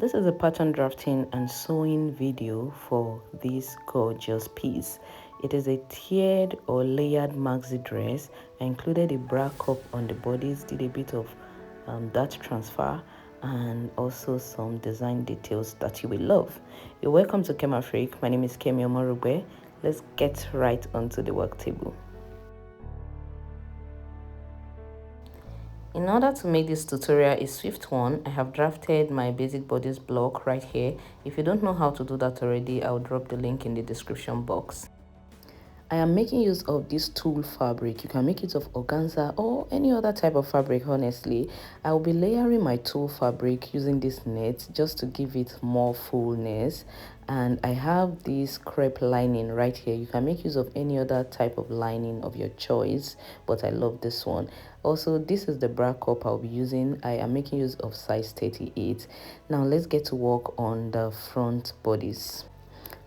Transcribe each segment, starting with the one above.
This is a pattern drafting and sewing video for this gorgeous piece. It is a tiered or layered maxi dress. I included a bra cup on the bodice, did a bit of dart transfer, and also some design details that you will love. You're welcome to Kema Freak. My name is Kemi Omorugbe. Let's get right onto the work table. In order to make this tutorial a swift one, I have drafted my basic bodice block right here. If you don't know how to do that already, I'll drop the link in the description box. I am making use of this tulle fabric. You can make it of organza or any other type of fabric, honestly. I will be layering my tulle fabric using this net just to give it more fullness. And I have this crepe lining right here. You can make use of any other type of lining of your choice, but I love this one. Also, this is the bra cup I'll be using. I am making use of size 38. Now let's get to work on the front bodice.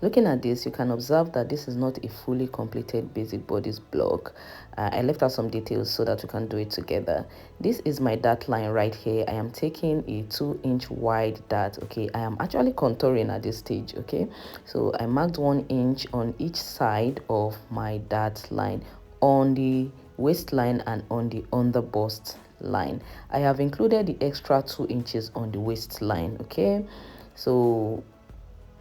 Looking at this, you can observe that this is not a fully completed basic bodice block. I left out some details so that we can do it together. This is my dart line right here. I am taking a 2-inch wide dart. Okay, I am actually contouring at this stage. Okay, so I marked 1 inch on each side of my dart line on the waistline and on the under bust line. I have included the extra 2 inches on the waistline. Okay, so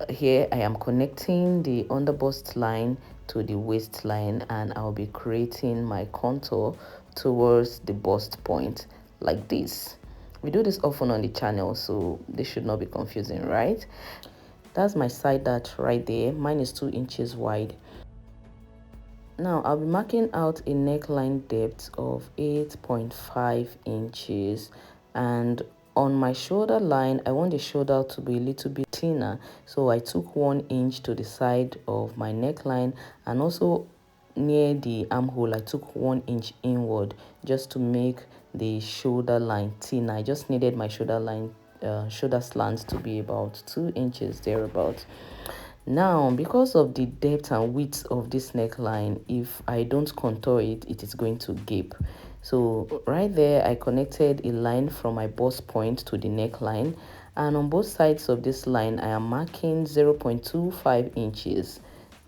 here I am connecting the under bust line to the waistline, and I'll be creating my contour towards the bust point like this. We do this often on the channel, so this should not be confusing, right? That's my side dart right there. Mine is 2 inches wide. Now I'll be marking out a neckline depth of 8.5 inches, and on my shoulder line I want the shoulder to be a little bit thinner, so I took 1 inch to the side of my neckline, and also near the armhole I took 1 inch inward just to make the shoulder line thinner. I just needed my shoulder line shoulder slants to be about 2 inches thereabout. Now, because of the depth and width of this neckline, if I don't contour it, it is going to gape. So right there, I connected a line from my bust point to the neckline, and on both sides of this line, I am marking 0.25 inches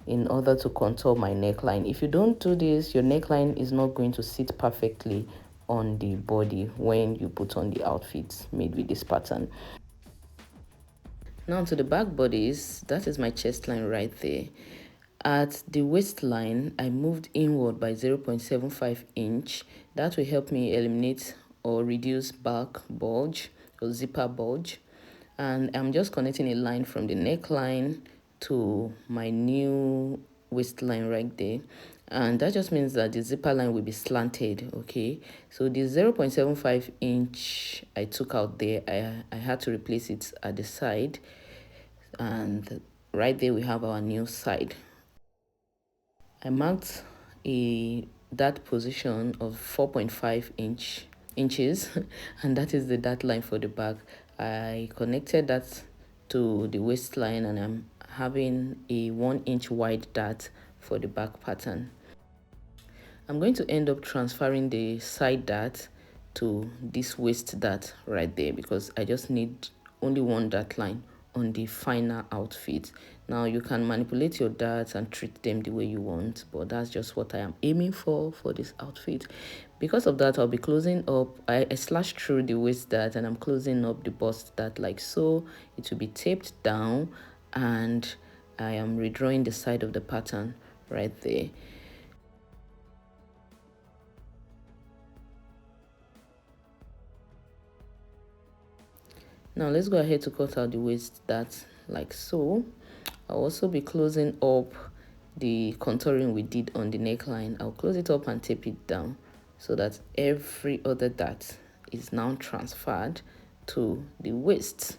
in order to contour my neckline. If you don't do this, your neckline is not going to sit perfectly on the body when you put on the outfits made with this pattern. Now to the back bodice, that is my chest line right there. At the waistline, I moved inward by 0.75 inch. That will help me eliminate or reduce back bulge or zipper bulge. And I'm just connecting a line from the neckline to my new waistline right there, and that just means that the zipper line will be slanted. Okay, so the 0.75 inch I took out there, I had to replace it at the side, and right there we have our new side. I marked that position of 4.5 inches and that is the dart line for the back. I connected that to the waistline, and I'm having a 1 inch wide dart for the back pattern. I'm going to end up transferring the side dart to this waist dart right there, because I just need only one dart line on the final outfit. Now you can manipulate your darts and treat them the way you want, but that's just what I am aiming for this outfit. Because of that, I'll be closing up. I slashed through the waist dart, and I'm closing up the bust dart like so. It will be taped down, and I am redrawing the side of the pattern right there. Now let's go ahead to cut out the waist dart like so. I'll also be closing up the contouring we did on the neckline. I'll close it up and tape it down so that every other dart is now transferred to the waist.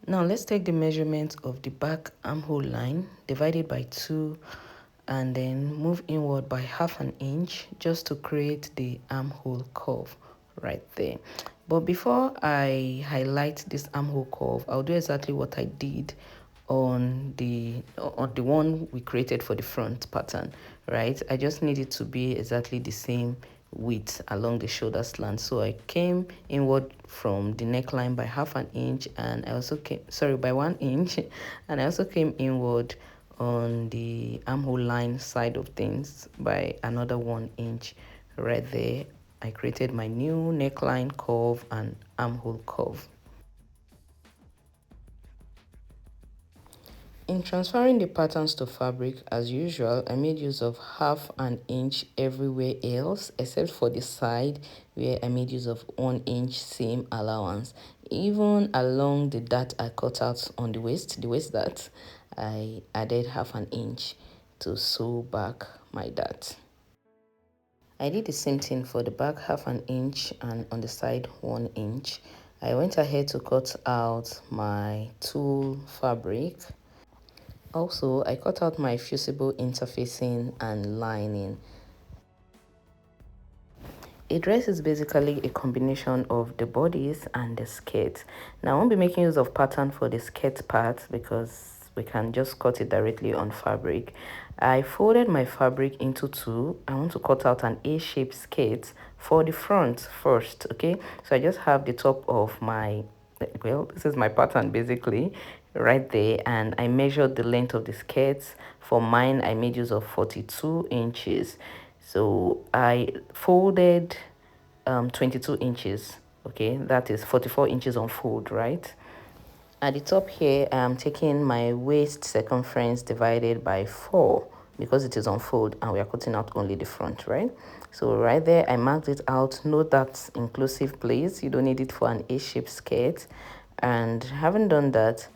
Now let's take the measurement of the back armhole line divided by 2 and then move inward by 1/2 inch just to create the armhole curve right there. But before I highlight this armhole curve, I'll do exactly what I did on the one we created for the front pattern, right? I just need it to be exactly the same width along the shoulder slant. So I came inward from the neckline by 1/2 inch, and I also came, sorry, by 1 inch, and I also came inward on the armhole line side of things by another 1 inch right there. I created my new neckline curve and armhole curve. In transferring the patterns to fabric, as usual, I made use of 1/2 inch everywhere else, except for the side where I made use of 1 inch seam allowance. Even along the dart I cut out on the waist dart, I added 1/2 inch to sew back my dart. I did the same thing for the back, 1/2 inch, and on the side 1 inch. I went ahead to cut out my tulle fabric. Also, I cut out my fusible interfacing and lining. A dress is basically a combination of the bodice and the skirt. Now, I won't be making use of pattern for the skirt part because we can just cut it directly on fabric. I folded my fabric into two. I want to cut out an A-shaped skirt for the front first, okay? So I just have the top of my, well, this is my pattern basically right there, and I measured the length of the skirts. For mine, I made use of 42 inches. So I folded 22 inches, okay? That is 44 inches on fold, right? At the top here, I'm taking my waist circumference divided by 4 because it is on fold and we are cutting out only the front, right? So right there, I marked it out. Note that inclusive, please. You don't need it for an A-shaped skirt. And having done that,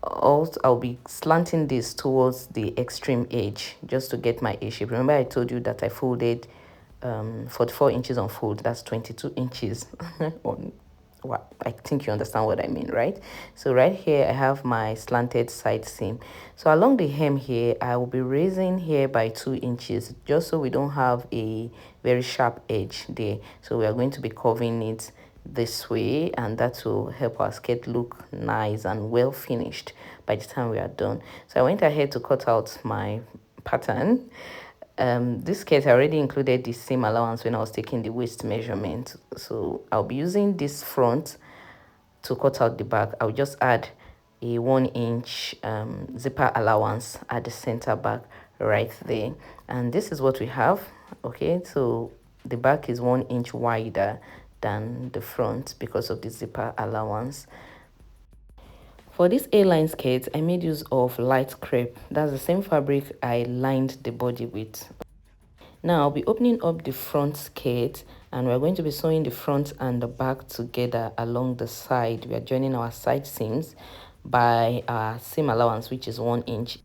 I'll be slanting this towards the extreme edge just to get my A shape. Remember I told you that I folded 44 inches on fold. That's 22 inches on what, I think you understand what I mean, right? So right here I have my slanted side seam. So along the hem here, I will be raising here by 2 inches just so we don't have a very sharp edge there. So we are going to be curving it this way, and that will help our skirt look nice and well finished by the time we are done. So I went ahead to cut out my pattern. This skirt I already included the seam allowance when I was taking the waist measurement, so I'll be using this front to cut out the back. I'll just add a 1 inch zipper allowance at the center back right there, and this is what we have. Okay, so the back is 1 inch wider than the front because of the zipper allowance. For this A-line skirt, I made use of light crepe. That's the same fabric I lined the body with. Now I'll be opening up the front skirt, and we're going to be sewing the front and the back together along the side. We are joining our side seams by our seam allowance, which is 1 inch.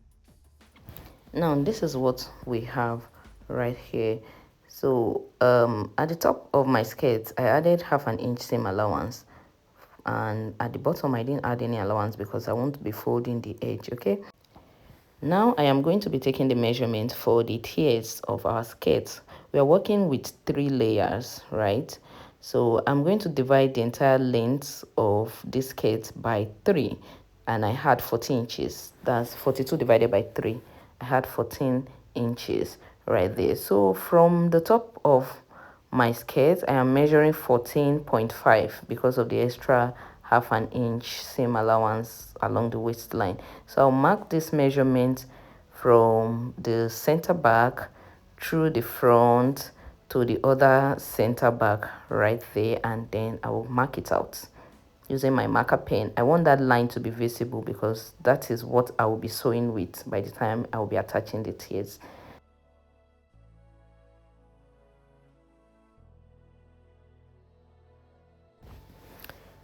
Now this is what we have right here. So at the top of my skirt, I added 1/2 inch seam allowance, and at the bottom I didn't add any allowance because I won't be folding the edge. Okay, now I am going to be taking the measurement for the tiers of our skirt. We are working with 3 layers, right? So I'm going to divide the entire length of this skirt by 3, and I had 14 inches. That's 42 divided by 3. I had 14 inches right there. So from the top of my skirt, I am measuring 14.5 because of the extra 1/2 inch seam allowance along the waistline. So I'll mark this measurement from the center back through the front to the other center back right there, and then I will mark it out using my marker pen. I want that line to be visible because that is what I will be sewing with by the time I will be attaching the tiers.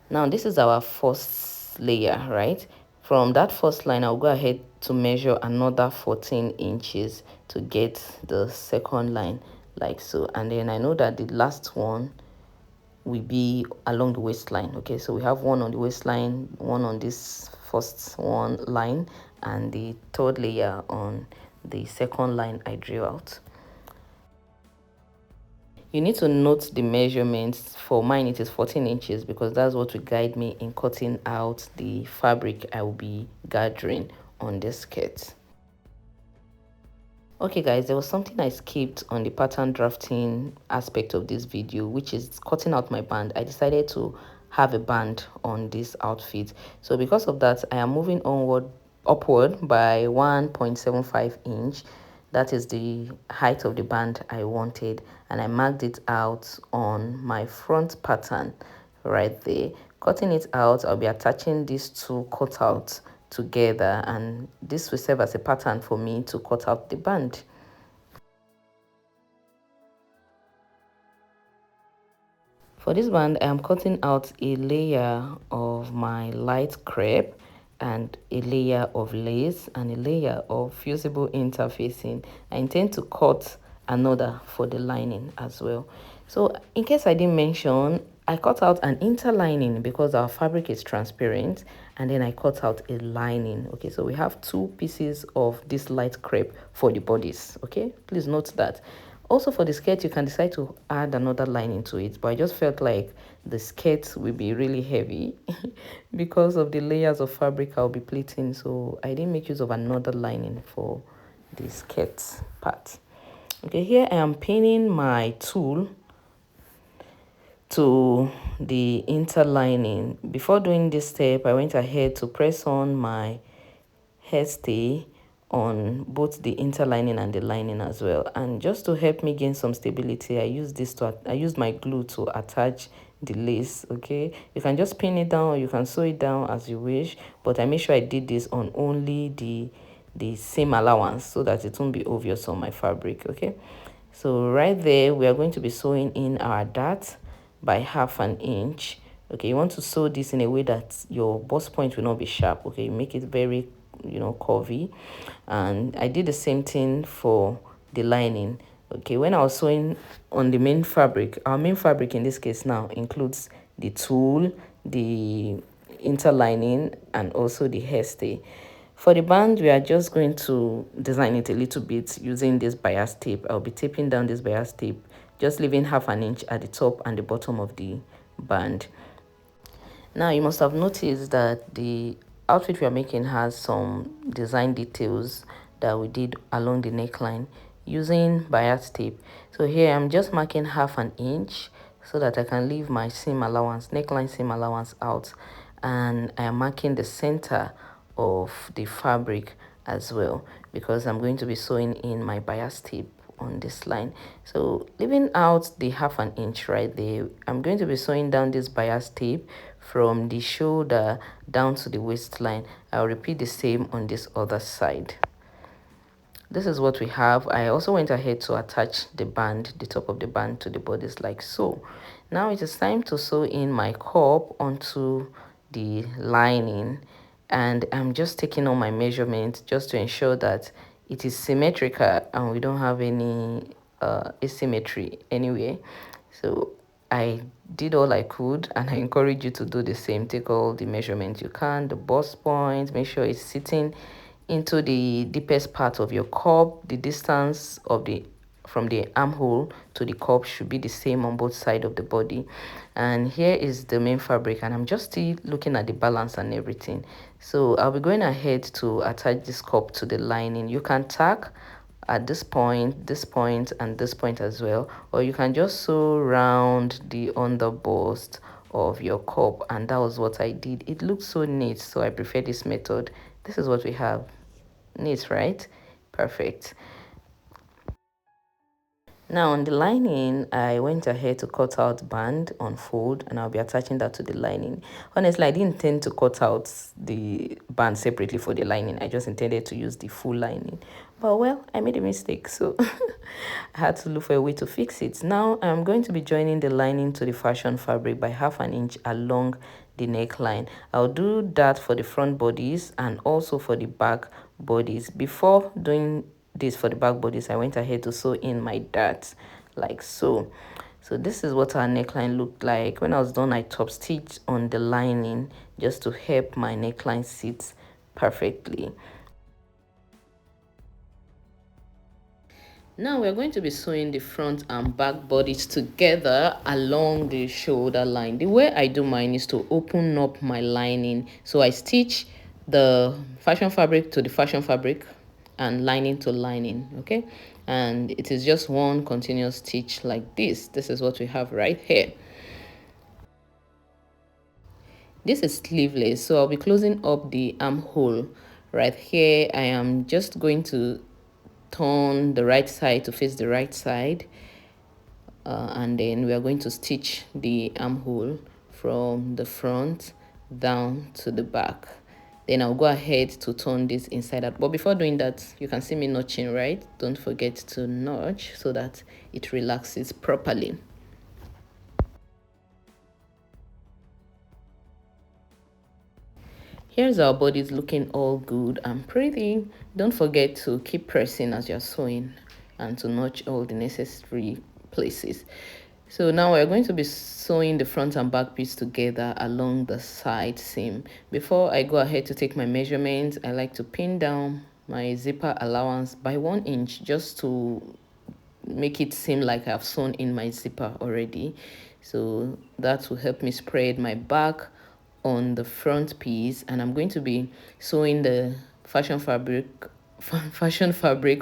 Now this is our first layer, right? From that first line, I'll go ahead to measure another 14 inches to get the second line like so. And then I know that the last one will be along the waistline. Okay, so we have one on the waistline, one on this first one line, and the third layer on the second line I drew out. You need to note the measurements. For mine it is 14 inches because that's what will guide me in cutting out the fabric I will be gathering on this skirt. Okay guys, there was something I skipped on the pattern drafting aspect of this video, which is cutting out my band. I decided to have a band on this outfit, so because of that I am moving upward by 1.75 inch. That is the height of the band I wanted, and I marked it out on my front pattern right there. Cutting it out, I'll be attaching these two cutouts together, and this will serve as a pattern for me to cut out the band. For this band, I am cutting out a layer of my light crepe and a layer of lace and a layer of fusible interfacing. I intend to cut another for the lining as well. So in case I didn't mention, I cut out an interlining because our fabric is transparent, and then I cut out a lining. Okay, so we have two pieces of this light crepe for the bodice. Okay, please note that. Also for the skirt, you can decide to add another lining to it, but I just felt like the skirt will be really heavy because of the layers of fabric I'll be pleating, so I didn't make use of another lining for the skirt part. Okay, here I am pinning my tool to the interlining. Before doing this step, I went ahead to press on my hairstay on both the interlining and the lining as well, and just to help me gain some stability, I used my glue to attach the lace. Okay, you can just pin it down or you can sew it down as you wish, but I made sure I did this on only the seam allowance so that it won't be obvious on my fabric. Okay, so right there we are going to be sewing in our dart by 1/2 inch. Okay, you want to sew this in a way that your bust point will not be sharp. Okay, make it very curvy. And I did the same thing for the lining. Okay, when I was sewing on the main fabric, our main fabric in this case now includes the tulle, the interlining, and also the hairstay. For the band, we are just going to design it a little bit using this bias tape. I'll be taping down this bias tape, just leaving 1/2 inch at the top and the bottom of the band. Now you must have noticed that the outfit we are making has some design details that we did along the neckline using bias tape. So here I'm just marking 1/2 inch so that I can leave my seam allowance, neckline seam allowance out, and I am marking the center of the fabric as well because I'm going to be sewing in my bias tape on this line. So leaving out the 1/2 inch right there, I'm going to be sewing down this bias tape from the shoulder down to the waistline. I'll repeat the same on this other side. This is what we have. I also went ahead to attach the band, the top of the band, to the bodice like so. Now it is time to sew in my cup onto the lining, and I'm just taking all my measurements just to ensure that it is symmetrical and we don't have any asymmetry anywhere. So I did all I could, and I encourage you to do the same. Take all the measurements you can, the bust point, make sure it's sitting into the deepest part of your cup. The distance of the from the armhole to the cup should be the same on both sides of the body. And here is the main fabric, and I'm just still looking at the balance and everything. So I'll be going ahead to attach this cup to the lining. You can tack at this point, and this point as well, or you can just sew around the underbust of your cup, and that was what I did. It looks so neat, so I prefer this method. This is what we have. Neat, right? Perfect. Now on the lining, I went ahead to cut out band on fold, and I'll be attaching that to the lining. Honestly, I didn't intend to cut out the band separately for the lining. I just intended to use the full lining. But well, I made a mistake, so I had to look for a way to fix it. Now I'm going to be joining the lining to the fashion fabric by 1/2 inch along the neckline. I'll do that for the front bodies and also for the back bodies. Before doing this for the back bodies, I went ahead to sew in my darts like so. So this is what our neckline looked like. When I was done, I top stitched on the lining just to help my neckline sit perfectly. Now we're going to be sewing the front and back bodies together along the shoulder line. The way I do mine is to open up my lining. So I stitch the fashion fabric to the fashion fabric and lining to lining, okay? And it is just one continuous stitch like this. This is what we have right here. This is sleeveless, so I'll be closing up the armhole right here. I am just going to turn the right side to face the right side, and then we are going to stitch the armhole from the front down to the back. Then I'll go ahead to turn this inside out, but before doing that, you can see me notching, right? Don't forget to notch so that it relaxes properly. Here's our bodies looking all good and pretty. Don't forget to keep pressing as you're sewing and to notch all the necessary places. So now we're going to be sewing the front and back piece together along the side seam. Before I go ahead to take my measurements, I like to pin down my zipper allowance by 1 inch just to make it seem like I've sewn in my zipper already. So that will help me spread my back on the front piece, and I'm going to be sewing the fashion fabric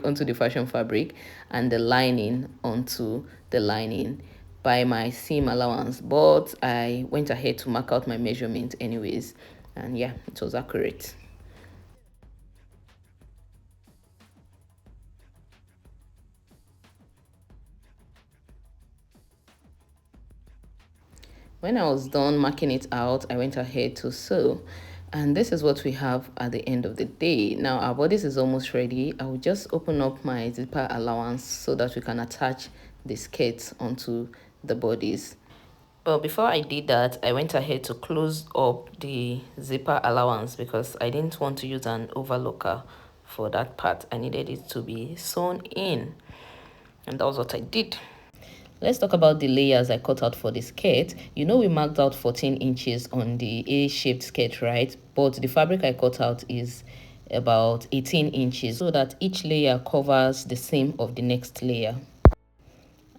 onto the fashion fabric and the lining onto the lining by my seam allowance, but I went ahead to mark out my measurement anyways, and yeah, it was accurate. When I was done marking it out, I went ahead to sew. And this is what we have at the end of the day. Now our bodice is almost ready. I will just open up my zipper allowance so that we can attach the skirts onto the bodies. But before I did that, I went ahead to close up the zipper allowance because I didn't want to use an overlocker for that part. I needed it to be sewn in, and that was what I did. Let's talk about the layers I cut out for the skirt. You know we marked out 14 inches on the A-shaped skirt, right? But the fabric I cut out is about 18 inches so that each layer covers the seam of the next layer.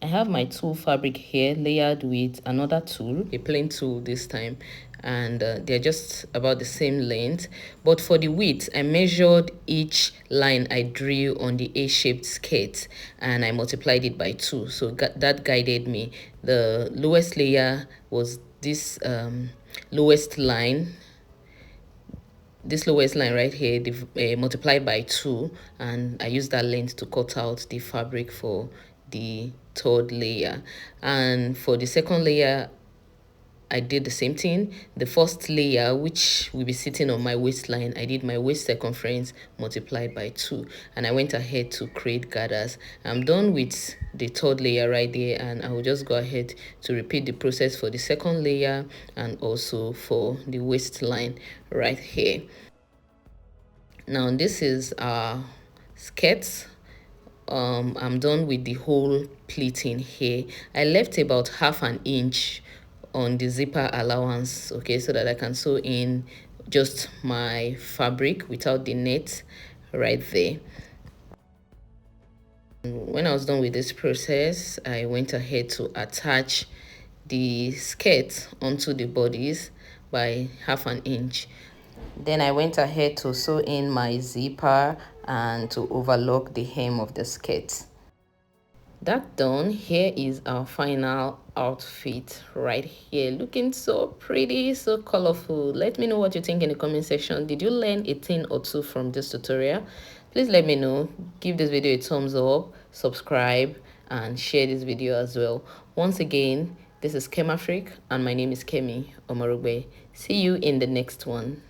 I have my tulle fabric here layered with another tulle, a plain tulle this time, and they're just about the same length. But for the width, I measured each line I drew on the A-shaped skirt and I multiplied it by 2, so that guided me. The lowest layer was this lowest line, right here, multiplied by 2, and I used that length to cut out the fabric for the third layer. And for the second layer, I did the same thing. The first layer, which will be sitting on my waistline, I did my waist circumference multiplied by 2, and I went ahead to create gathers. I'm done with the third layer right there, and I will just go ahead to repeat the process for the second layer and also for the waistline right here. Now this is our skirts. I'm done with the whole pleating here. I left about half an inch on the zipper allowance, okay, so that I can sew in just my fabric without the net right there. When I was done with this process, I went ahead to attach the skirt onto the bodies by half an inch. Then I went ahead to sew in my zipper and to overlock the hem of the skirt. That done, here is our final outfit right here, looking so pretty, so colorful. Let me know what you think in the comment section. Did you learn a thing or two from this tutorial? Please let me know. Give this video a thumbs up, subscribe, and share this video as well. Once again, this is Kemafric and my name is Kemi Omorogbe. See you in the next one.